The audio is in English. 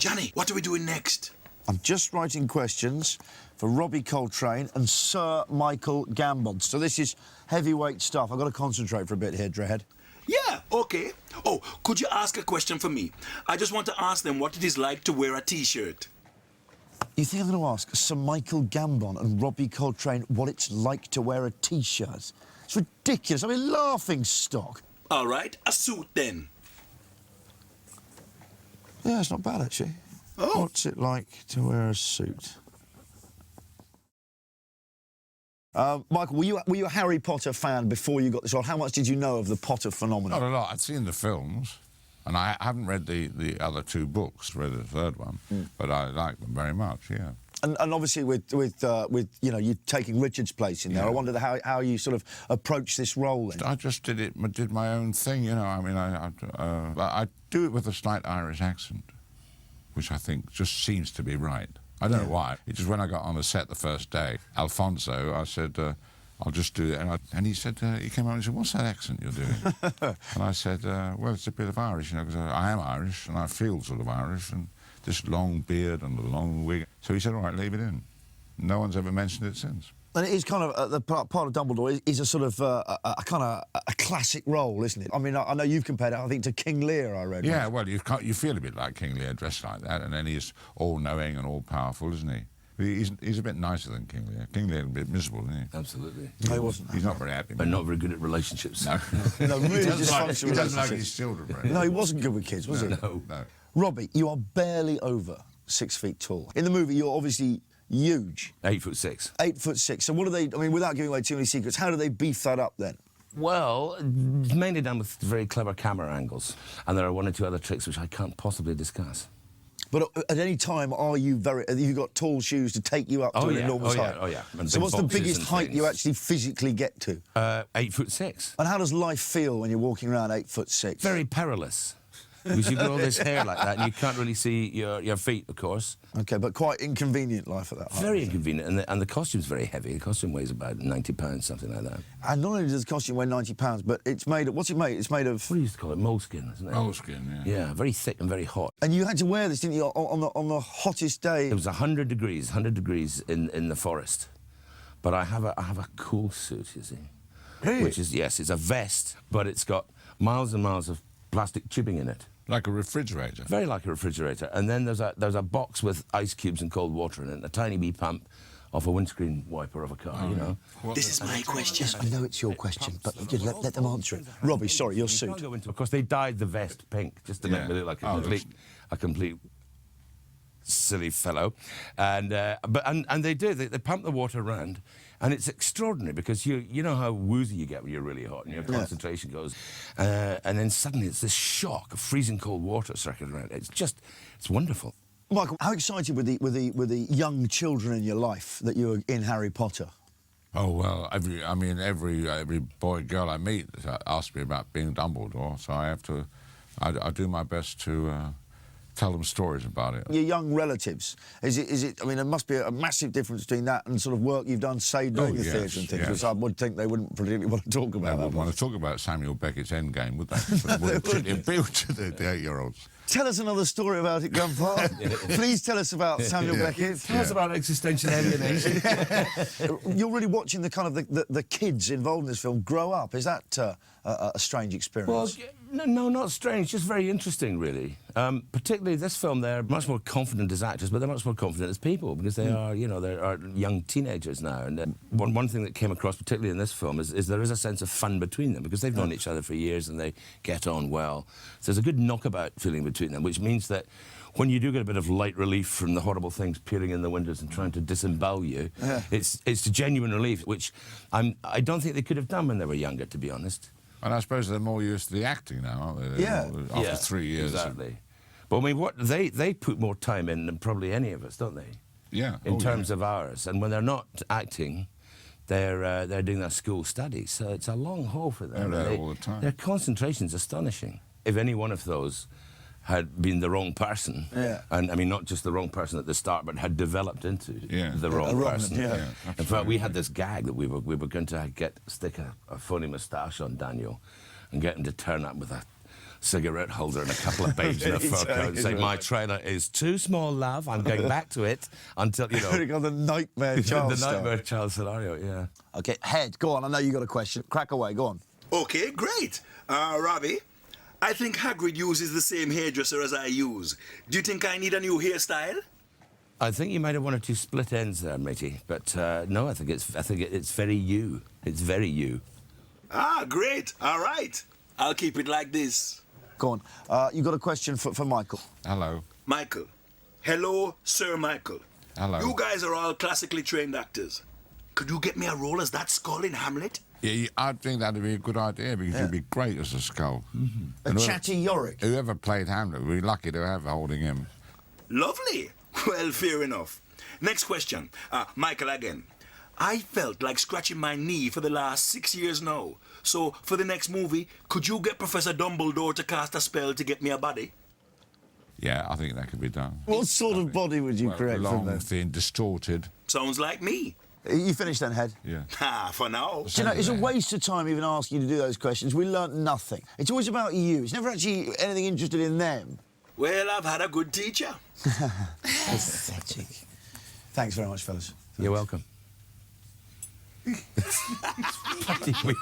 Johnny, what are we doing next? I'm just writing questions for Robbie Coltrane and Sir Michael Gambon. So this is heavyweight stuff. I've got to concentrate for a bit here, Dread. Yeah, okay. Oh, could you ask a question for me? I just want to ask them what it is like to wear a T-shirt. You think I'm going to ask Sir Michael Gambon and Robbie Coltrane what it's like to wear a T-shirt? It's ridiculous. I mean, laughing stock. All right, a suit then. Yeah, it's not bad, actually. Oh. What's it like to wear a suit? Michael, were you a Harry Potter fan before you got this role? How much did you know of the Potter phenomenon? Not a lot. I'd seen the films, and I haven't read the other two books, read the third one, but I like them very much, yeah. And obviously with you know, you taking Richard's place in there, I wondered how you sort of approached this role then. I just did my own thing, you know. I mean, I do it with a slight Irish accent, which I think just seems to be right. I don't know why. It's just when I got on the set the first day, Alfonso, I said, I'll just do it. And he said, he came out and said, what's that accent you're doing? And I said, well, it's a bit of Irish, you know, because I am Irish and I feel sort of Irish, and this long beard and a long wig. So he said, all right, leave it in. No one's ever mentioned it since. And it is kind of, the part of Dumbledore is a sort of, a kind of a classic role, isn't it? I mean, I know you've compared it, I think, to King Lear, I read. Yeah, well, you feel a bit like King Lear dressed like that, and then he's all-knowing and all-powerful, isn't he? He's a bit nicer than King Lear. King Lear a bit miserable, isn't he? Absolutely. No, he wasn't. He's not very happy. But not very good at relationships. No. No, really dysfunctional He doesn't like relationships. his children very No, he wasn't good with kids, was he? No. Robbie, you are barely over 6 feet tall. In the movie, you're obviously huge. 8'6". 8'6". So what do they, I mean, without giving away too many secrets, how do they beef that up then? Well, it's mainly done with very clever camera angles. And there are one or two other tricks which I can't possibly discuss. But at any time, have you got tall shoes to take you up to an enormous height? Oh, yeah. And so what's the boxes biggest and height things. you actually physically get to? 8'6". And how does life feel when you're walking around 8'6"? Very perilous. Because you've got all this hair like that, and you can't really see your feet, of course. OK, but quite inconvenient life at that height. Very inconvenient, and the costume's very heavy. The costume weighs about 90 pounds, something like that. And not only does the costume weigh 90 pounds, but it's made of, what's it made? It's made of... What do you used to call it? Moleskin, isn't it? Moleskin, yeah. Yeah, very thick and very hot. And you had to wear this, didn't you, on the hottest day? It was 100 degrees in the forest. But I have a cool suit, you see. Hey. Which is, yes, it's a vest, but it's got miles and miles of plastic tubing in it. Like a refrigerator. Very like a refrigerator. And then there's a box with ice cubes and cold water in it, and a tiny wee pump off a windscreen wiper of a car, you know. This is my question. Yes, I know it's your question, but let them answer it. Robbie, sorry, your suit. Of course, they dyed the vest pink just to make me look like a complete silly fellow. And they do. They pump the water around, and it's extraordinary because you know how woozy you get when you're really hot and your concentration goes, and then suddenly it's this shock of freezing cold water circling around. It's wonderful. Michael, how excited were the young children in your life that you were in Harry Potter? Oh, well, every boy, girl I meet asks me about being Dumbledore, so I do my best to tell them stories about it. Your young relatives, is it? I mean, there must be a massive difference between that and sort of work you've done, say, during the theatre and things, which I would think they wouldn't particularly want to talk about. They wouldn't want to talk about Samuel Beckett's Endgame, would they? Wouldn't appeal to the 8-year-olds. Tell us another story about it, Grandpa. Please tell us about Samuel Beckett. Tell us about existential alienation. You're really watching the kind of the kids involved in this film grow up. Is that a strange experience? Well, no, not strange. Just very interesting, really. Particularly this film, they're much more confident as actors, but they're much more confident as people because they are, you know, they are young teenagers now. And one thing that came across, particularly in this film, is there is a sense of fun between them because they've known each other for years and they get on well. So there's a good knockabout feeling between them, which means that when you do get a bit of light relief from the horrible things peering in the windows and trying to disembowel you, it's a genuine relief, which I don't think they could have done when they were younger, to be honest. And I suppose they're more used to the acting now, aren't they? After 3 years. Exactly. But I mean, what they put more time in than probably any of us, don't they? Yeah. In terms of hours. And when they're not acting, they're doing their school studies. So it's a long haul for them. They're there all the time. Their concentration's astonishing. If any one of those had been the wrong person, and I mean not just the wrong person at the start, but had developed into the wrong person. In fact, we had this gag that we were going to stick a phony moustache on Daniel and get him to turn up with a cigarette holder and a couple of babes in a fur coat saying, my trailer is too small, love. I'm going back to it until, you know... Got the nightmare child The stuff. nightmare child scenario, yeah. OK, Head, go on. I know you got a question. Crack away, go on. Okay, great. Robbie, I think Hagrid uses the same hairdresser as I use. Do you think I need a new hairstyle? I think you might have one or two split ends there, matey. But no, I think it's very you. It's very you. Ah, great. All right. I'll keep it like this. Go on. You got a question for Michael? Hello. Michael. Hello, Sir Michael. Hello. You guys are all classically trained actors. Could you get me a role as that skull in Hamlet? Yeah, I think that'd be a good idea because you'd be great as a skull. A chatty Yorick. Whoever played Hamlet would be lucky to have holding him. Lovely. Well, fair enough. Next question. Michael again. I felt like scratching my knee for the last 6 years now. So, for the next movie, could you get Professor Dumbledore to cast a spell to get me a body? Yeah, I think that could be done. What sort of body would you create from Long, them? thin, distorted. Sounds like me. You finished then, Head? Yeah. For now. Do you know, it's a waste of time even asking you to do those questions. We learnt nothing. It's always about you. It's never actually anything interested in them. Well, I've had a good teacher. Pathetic. Thanks very much, fellas. You're welcome. Bloody weird.